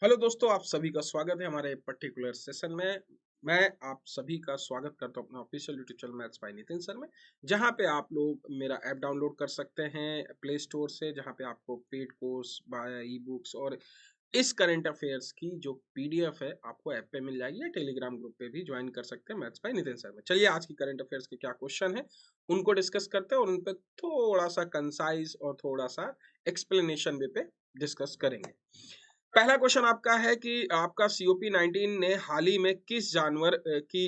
Hello दोस्तों, आप सभी का स्वागत है हमारे पर्टिकुलर सेशन में। मैं आप सभी का स्वागत करता हूं अपना official YouTube channel maths by Nitin sir में, जहां पे आप लोग मेरा ऐप डाउनलोड कर सकते हैं प्ले स्टोर से, जहां पे आपको paid course by E books और इस करंट अफेयर्स की जो पीडीएफ है आपको ऐप पे मिल जाएगी, या टेलीग्राम ग्रुप पे भी ज्वाइन कर सकते हैं मैथ्स बाय नितिन सर में। चलिए आज की करंट अफेयर्स के क्या क्वेश्चन है उनको डिस्कस करते हैं और उन पर थोड़ा सा कंसाइज और थोड़ा सा एक्सप्लेनेशन वे पे डिस्कस करेंगे। पहला क्वेश्चन आपका है कि आपका COP-19 ने हाल ही में किस जानवर की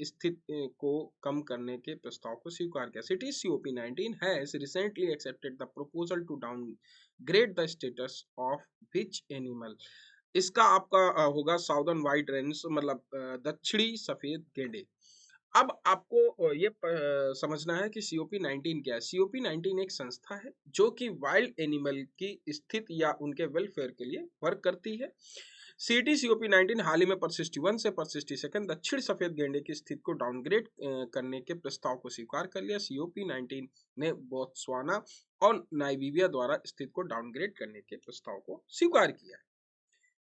स्थिति को कम करने के प्रस्ताव को स्वीकार किया। City COP-19 has recently accepted the proposal to downgrade the status of which animal। इसका आपका होगा साउदर्न व्हाइट रेन्स, मतलब दक्षिणी सफेद गेंडे। अब आपको ये समझना है कि COP-19 क्या है। COP-19 एक संस्था है जो कि वाइल्ड एनिमल की स्थिति या उनके वेलफेयर के लिए वर्क करती है। सीटी COP-19 हाल ही में पर 61 से पर 62 दक्षिण सफेद गेंडे की स्थिति को डाउनग्रेड करने के प्रस्ताव को स्वीकार कर लिया। COP-19 ने बोत्सवाना और नाइजीरिया द्वारा स्थिति को डाउनग्रेड करने के प्रस्ताव को स्वीकार किया है।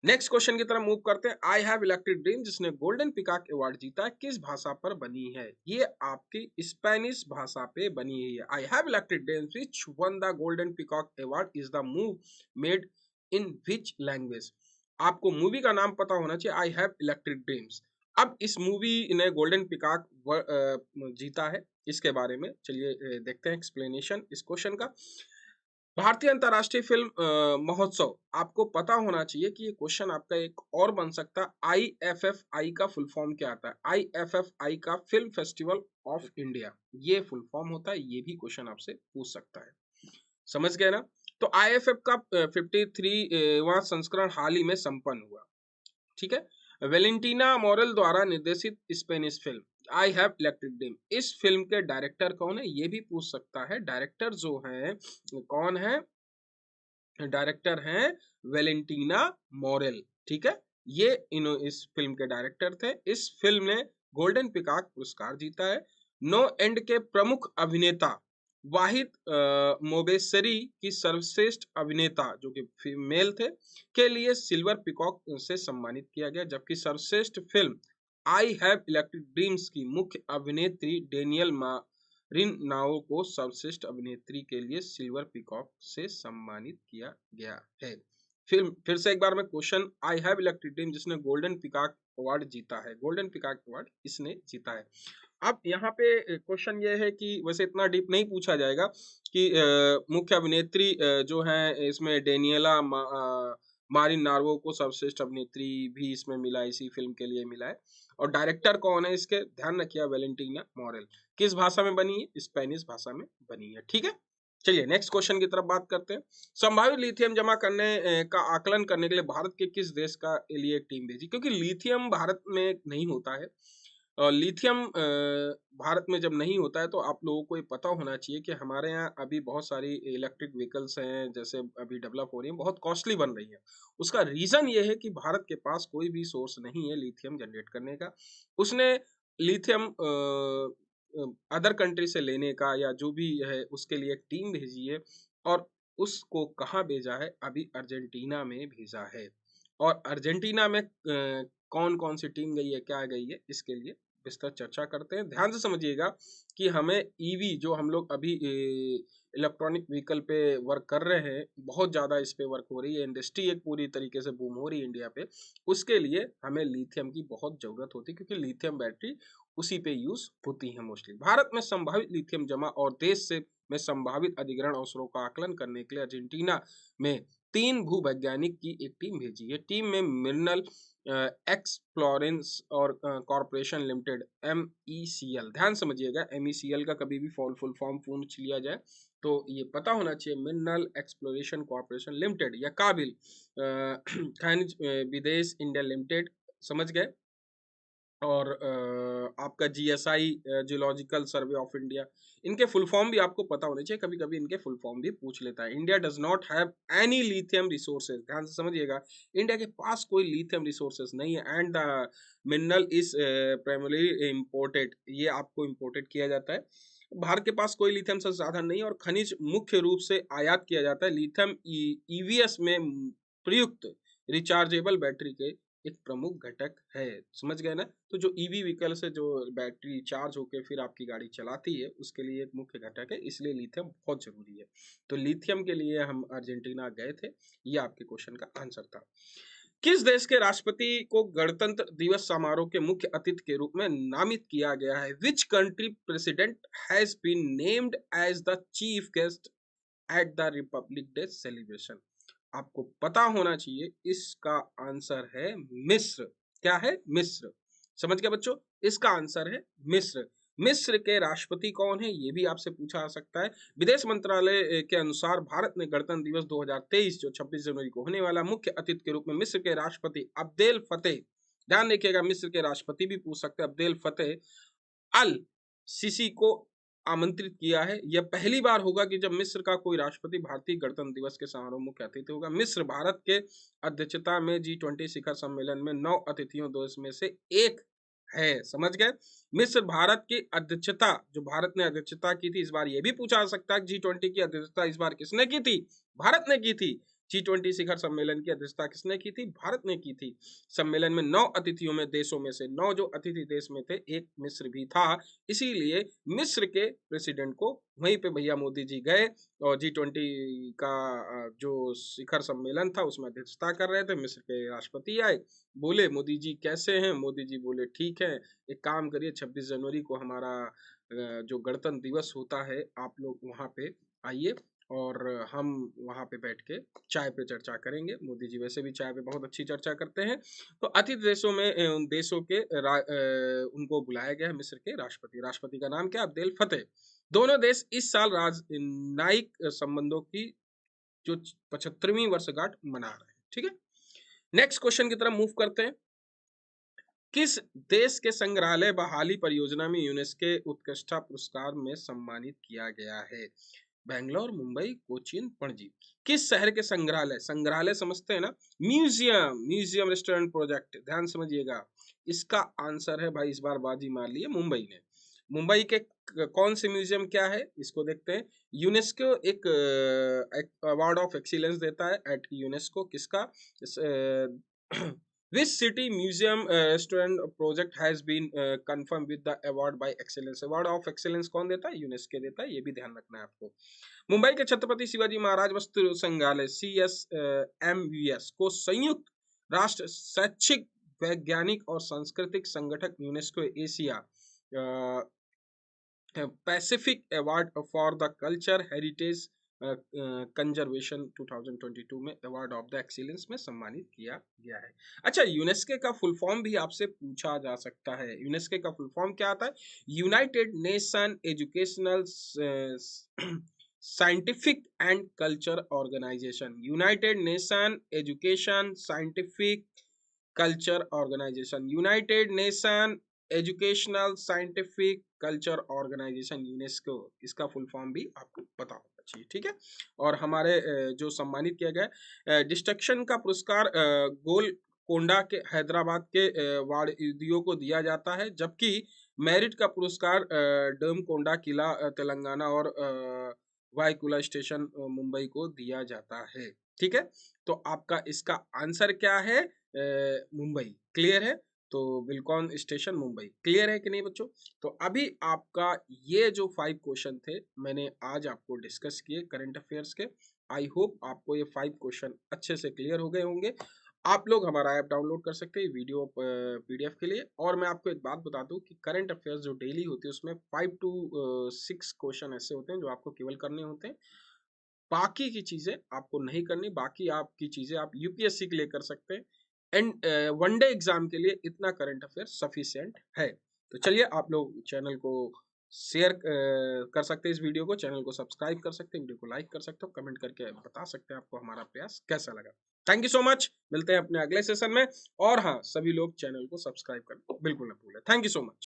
नेक्स्ट क्वेश्चन की तरफ मूव करते हैं। आई हैव इलेक्ट्रिक ड्रीम जिसने गोल्डन पिकॉक अवार्ड जीता है किस भाषा पर बनी है। ये आपकी स्पेनिश भाषा पे बनी हुई है। I have electric dream which one the golden peacock award is the move made in which language. आपको मूवी का नाम पता होना चाहिए, आई हैव इलेक्ट्रिक ड्रीम्स। अब इस मूवी ने गोल्डन पिकॉक जीता है, इसके बारे में चलिए देखते हैं एक्सप्लेनेशन इस क्वेश्चन का। भारतीय अंतर्राष्ट्रीय फिल्म महोत्सव, आपको पता होना चाहिए कि ये क्वेश्चन आपका एक और बन सकता है। IFFI का फुल फॉर्म क्या आता है। IFFI का फिल्म फेस्टिवल ऑफ इंडिया, ये फुल फॉर्म होता है। ये भी क्वेश्चन आपसे पूछ सकता है, समझ गए ना। तो IFF का 53वां संस्करण हाल ही में संपन्न हुआ, ठीक है। वेलेंटीना मोरेल द्वारा निर्देशित Spanish film I have electric dream, इस फिल्म के डायरेक्टर कौन है ये भी पूछ सकता है। डायरेक्टर जो है कौन है, डायरेक्टर हैं वेलेंटीना मोरेल, ठीक है। ये इस फिल्म के डायरेक्टर थे। इस फिल्म ने गोल्डन पिकॉक पुरस्कार जीता है। नो एंड के प्रमुख अभिनेता वाहिद मोबेसरी की सर्वश्रेष्ठ अभिनेता जो कि फीमेल थे के लिए सिल्वर पिकॉक से सम्मानित किया गया, जबकि सर्वश्रेष्ठ film I have electric dreams की मुख्य अभिनेत्री डेनियल रिन नाओ को सर्वश्रेष्ठ अभिनेत्री के लिए सिल्वर पिकॉक से सम्मानित किया गया है। फिर से एक बार में question, I have electric dream जिसने गोल्डन पिकॉक अवार्ड जीता है, गोल्डन पिकॉक अवार्ड इसने जीता है। अब यहाँ पे क्वेश्चन ये है कि वैसे इतना डीप नहीं पूछा जाएगा कि मुख्य अभिनेत्री जो है इसमें डेनियला मारिन नार्वो को सर्वश्रेष्ठ अभिनेत्री भी इसमें मिला, इसी फिल्म के लिए मिला है। और डायरेक्टर कौन है इसके, ध्यान रखिए वेलेंटीना मोरेल। किस भाषा में बनी है, स्पेनिश भाषा में बनी है, ठीक है। चलिए नेक्स्ट क्वेश्चन की तरफ बात करते हैं। संभावित लिथियम जमा करने का आकलन करने के लिए भारत के किस देश का लिए एक टीम भेजी, क्योंकि लिथियम भारत में नहीं होता है। लिथियम भारत में जब नहीं होता है तो आप लोगों को ये पता होना चाहिए कि हमारे यहाँ अभी बहुत सारी इलेक्ट्रिक व्हीकल्स हैं, जैसे अभी डेवलप हो रही हैं, बहुत कॉस्टली बन रही हैं। उसका रीज़न ये है कि भारत के पास कोई भी सोर्स नहीं है लिथियम जनरेट करने का। उसने लिथियम अदर कंट्री से लेने का या जो भी है उसके लिए एक टीम भेजी है, और उसको कहाँ भेजा है, अभी अर्जेंटीना में भेजा है। और अर्जेंटीना में कौन कौन सी टीम गई है, क्या गई है, इसके लिए विस्तृत चर्चा करते हैं। ध्यान से समझिएगा कि हमें ईवी जो हम लोग अभी इलेक्ट्रॉनिक व्हीकल पे वर्क कर रहे हैं, बहुत ज़्यादा इस पे वर्क हो रही है, इंडस्ट्री एक पूरी तरीके से बूम हो रही है इंडिया पे। उसके लिए हमें लिथियम की बहुत ज़रूरत होती है, क्योंकि लिथियम बैटरी उसी पे यूज होती है मोस्टली। भारत में संभावित लिथियम जमा और देश से में संभावित अधिग्रहण अवसरों का आकलन करने के लिए अर्जेंटीना में 3 भूवैज्ञानिक की एक टीम भेजी है। टीम में मिनरल एक्सप्लोरेंस और कॉर्पोरेशन लिमिटेड MECL, ध्यान समझिएगा MECL का कभी भी फुल फॉर्म पूछ लिया जाए तो ये पता होना चाहिए, मिनरल एक्सप्लोरेशन कॉर्पोरेशन लिमिटेड या काबिल खनिज विदेश इंडिया लिमिटेड, समझ गए। और आपका GSI geological survey of India, इनके फुल फॉर्म भी आपको पता होने चाहिए, कभी कभी इनके फुल फॉर्म भी पूछ लेता है। India does not have any lithium resources, ध्यान से समझिएगा, इंडिया के पास कोई लिथियम रिसोर्सेज नहीं है। And the mineral is primarily imported, ये आपको इम्पोर्टेड किया जाता है। भारत के पास कोई लिथियम संसाधन नहीं है और खनिज मुख्य रूप से आयात किया जाता है। लिथियम EVS में प्रयुक्त रिचार्जेबल बैटरी के एक प्रमुख घटक है। समझ गए ना? तो जो ईवी व्हीकल से जो बैटरी चार्ज होके फिर आपकी गाड़ी चलाती है, उसके लिए एक मुख्य घटक है, इसलिए लिथियम बहुत ज़रूरी है। तो लिथियम के लिए हम अर्जेंटीना गए थे, ये आपके क्वेश्चन का आंसर था। किस देश के राष्ट्रपति को गणतंत्र दिवस समारोह के मुख्य अतिथि के रूप में नामित किया गया है? Which country president has been named as the chief guest at the republic day celebration? आपको पता होना चाहिए, इसका आंसर है मिस्र। क्या है? मिस्र। समझ गए बच्चों? इसका आंसर है मिस्र। मिस्र के राष्ट्रपति कौन है, ये भी आपसे पूछा जा सकता है। विदेश मंत्रालय के अनुसार भारत में गणतंत्र दिवस 2023 जो 26 जनवरी को होने वाला, मुख्य अतिथि के रूप में मिस्र के राष्ट्रपति अब्देल फतेह, ध्यान रखिएगा, मिस्र के राष्ट्रपति भी पूछ सकते हैं, अब्देल फतेह अल सीसी को आमंत्रित किया है। यह पहली बार होगा कि जब मिस्र का कोई राष्ट्रपति भारतीय गणतंत्र दिवस के समारोह मुख्य अतिथि होगा। मिस्र भारत के अध्यक्षता में G20 शिखर सम्मेलन में 9 अतिथियों देश में से एक है। समझ गए? मिस्र भारत की अध्यक्षता, जो भारत ने अध्यक्षता की थी, इस बार यह भी पूछा जा सकता है G20 की अध्यक्षता इस बार किसने की थी? भारत ने की थी। G20 शिखर सम्मेलन की अध्यक्षता किसने की थी? भारत ने की थी। सम्मेलन में 9 अतिथियों में देशों में से 9 जो अतिथि देश में थे, एक मिस्र भी था। इसीलिए मिस्र के प्रेसिडेंट को वहीं पे भैया मोदी जी गए और G20 का जो शिखर सम्मेलन था उसमें अध्यक्षता कर रहे थे। मिस्र के राष्ट्रपति आए, बोले मोदी जी कैसे हैं? मोदी जी बोले ठीक है, एक काम करिए 26 जनवरी को हमारा जो गणतंत्र दिवस होता है, आप लोग वहाँ पे आइए और हम वहाँ पे बैठ के चाय पे चर्चा करेंगे। मोदी जी वैसे भी चाय पे बहुत अच्छी चर्चा करते हैं। तो अतिथि देशों में उन देशों के उनको बुलाया गया है मिस्र के राष्ट्रपति। राष्ट्रपति का नाम क्या? Abdel Fattah. दोनों देश इस साल राजनयिक संबंधों की जो 75वीं वर्षगांठ मना रहे हैं। ठीक है, नेक्स्ट क्वेश्चन की तरफ मूव करते हैं। किस देश के संग्रहालय बहाली परियोजना में यूनेस्को उत्कृष्टता पुरस्कार में सम्मानित किया गया है? बैंगलोर, मुंबई, कोचीन, पणजी। किस शहर के संग्रहालय? संग्रहालय समझते हैं ना, म्यूजियम, म्यूजियम रेस्टोरेंट प्रोजेक्ट, ध्यान समझिएगा। इसका आंसर है भाई, इस बार बाजी मार ली है मुंबई ने। मुंबई के कौन से म्यूजियम क्या है, इसको देखते हैं। यूनेस्को एक अवार्ड ऑफ एक्सीलेंस देता है एट यूनेस्को, किसका? Which city museum restaurant project has been confirmed with the award by excellence? Award of excellence कौन देता है? यूनेस्को देता है, ये भी ध्यान रखना है आपको। मुंबई के छत्रपति शिवाजी महाराज वस्तु संग्रहालय CSMVS को संयुक्त राष्ट्र शैक्षिक, वैज्ञानिक और सांस्कृतिक संगठन UNESCO Asia Pacific award for the culture heritage conservation 2022 में अवार्ड ऑफ द एक्सीलेंस में सम्मानित किया गया है। अच्छा, यूनेस्को का फुल फॉर्म भी आपसे पूछा जा सकता है। यूनेस्को का फुल फॉर्म क्या आता है? United Nation Educational Scientific and Culture Organization. United Nation Education Scientific Culture Organization, United Nation Educational Scientific Culture Organization, UNESCO, इसका फुल फॉर्म भी आपको पता होना चाहिए। ठीक है, और हमारे जो सम्मानित किया गया डिस्ट्रक्शन का पुरस्कार गोलकोंडा के हैदराबाद के वाड़ियों को दिया जाता है, जबकि मेरिट का पुरस्कार डमकोंडा किला तेलंगाना और वाईकुला स्टेशन मुंबई को दिया जाता है। ठीक है, तो आपका इसका आंसर क्या है? मुंबई। क्लियर है? तो विल्कॉन स्टेशन मुंबई। क्लियर है कि नहीं बच्चों? तो अभी आपका ये जो 5 क्वेश्चन थे मैंने आज आपको डिस्कस किए करंट अफेयर्स के। आई होप आपको ये 5 क्वेश्चन अच्छे से क्लियर हो गए होंगे। आप लोग हमारा ऐप डाउनलोड कर सकते हैं वीडियो PDF के लिए। और मैं आपको एक बात बता दूं कि करंट अफेयर्स जो डेली होती है उसमें 5 to 6 क्वेश्चन ऐसे होते हैं जो आपको केवल करने होते हैं, बाकी की चीजें आपको नहीं करनी। बाकी आपकी चीजें आप UPSC के लिए कर सकते हैं एंड वनडे एग्जाम के लिए इतना करंट अफेयर सफिशिएंट है। तो चलिए, आप लोग चैनल को शेयर कर सकते हैं, इस वीडियो को, चैनल को सब्सक्राइब कर सकते हैं, वीडियो को लाइक कर सकते हो, कमेंट करके बता सकते हैं आपको हमारा प्रयास कैसा लगा। थैंक यू सो मच, मिलते हैं अपने अगले सेशन में। और हाँ, सभी लोग चैनल को सब्सक्राइब करना बिल्कुल ना भूलें। Thank you so much.